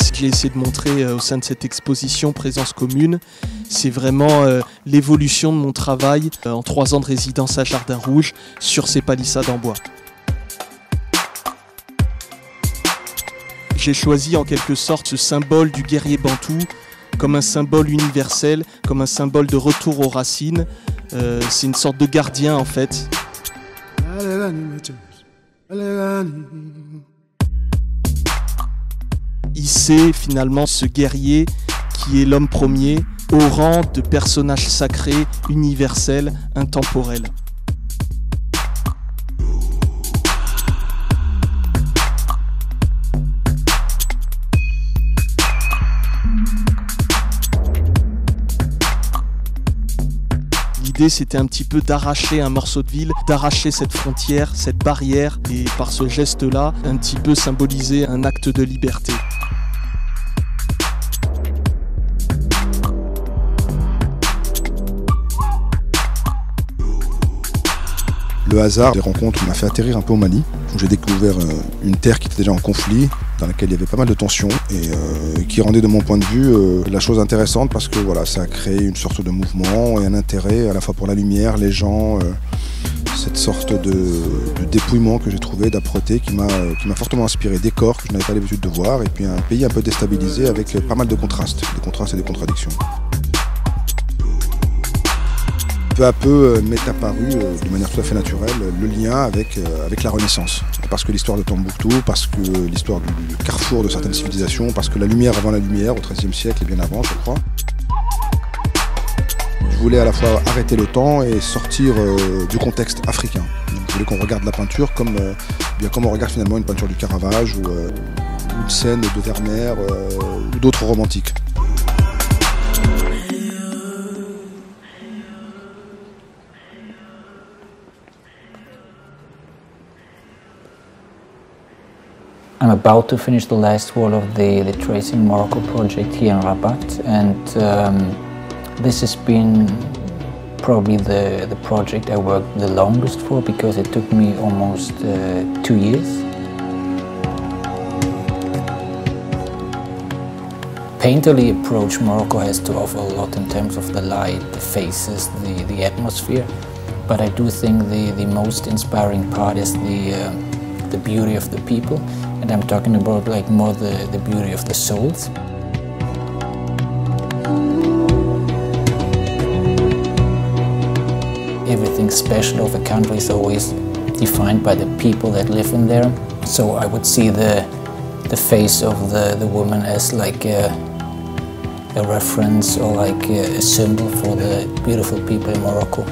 Ce que j'ai essayé de montrer au sein de cette exposition Présence commune, c'est vraiment l'évolution de mon travail en 3 ans de résidence à Jardin Rouge sur ces palissades en bois. J'ai choisi en quelque sorte ce symbole du guerrier bantou comme un symbole universel, comme un symbole de retour aux racines. C'est une sorte de gardien en fait. Hisser finalement ce guerrier qui est l'homme premier au rang de personnage sacré, universel, intemporel. L'idée, c'était un petit peu d'arracher un morceau de ville, d'arracher cette frontière, cette barrière, et par ce geste-là, un petit peu symboliser un acte de liberté. Le hasard des rencontres m'a fait atterrir un peu au Mali, où j'ai découvert une terre qui était déjà en conflit, dans laquelle il y avait pas mal de tensions et qui rendait de mon point de vue la chose intéressante parce que voilà, ça a créé une sorte de mouvement et un intérêt à la fois pour la lumière, les gens, cette sorte de dépouillement que j'ai trouvé, d'âpreté qui m'a fortement inspiré, des corps que je n'avais pas l'habitude de voir et puis un pays un peu déstabilisé avec pas mal de contrastes et des contradictions. Peu à peu m'est apparu de manière tout à fait naturelle le lien avec la Renaissance. Parce que l'histoire de Tombouctou, parce que l'histoire du carrefour de certaines civilisations, parce que la lumière avant la lumière, au XIIIe siècle et bien avant, je crois. Je voulais à la fois arrêter le temps et sortir du contexte africain. Donc, je voulais qu'on regarde la peinture comme on regarde finalement une peinture du Caravage ou une scène de Vermeer ou d'autres romantiques. I'm about to finish the last wall of the Tracing Morocco project here in Rabat, and this has been probably the project I worked the longest for because it took me almost 2 years. Painterly approach, Morocco has to offer a lot in terms of the light, the faces, the atmosphere, but I do think the most inspiring part is the beauty of the people. And I'm talking about like more the beauty of the souls. Everything special of a country is always defined by the people that live in there. So I would see the face of the woman as like a reference or like a symbol for the beautiful people in Morocco.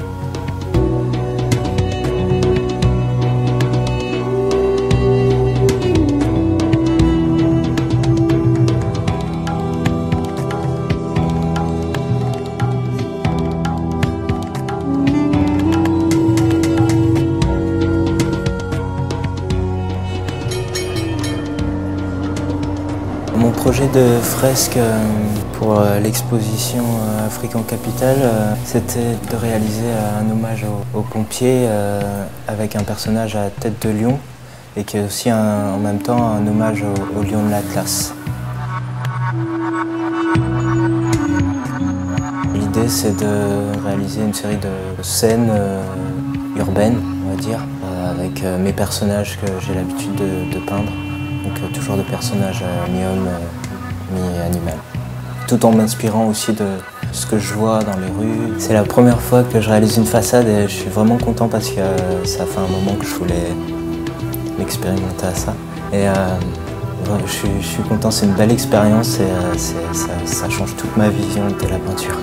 Mon projet de fresque pour l'exposition Afrique en Capitale, c'était de réaliser un hommage aux pompiers avec un personnage à tête de lion et qui est aussi en même temps un hommage au lion de l'Atlas. L'idée, c'est de réaliser une série de scènes urbaines, on va dire, avec mes personnages que j'ai l'habitude de peindre. Donc toujours de personnages mi-homme, mi-animal. Tout en m'inspirant aussi de ce que je vois dans les rues. C'est la première fois que je réalise une façade et je suis vraiment content parce que ça fait un moment que je voulais m'expérimenter à ça. Et je suis content, c'est une belle expérience et ça change toute ma vision de la peinture.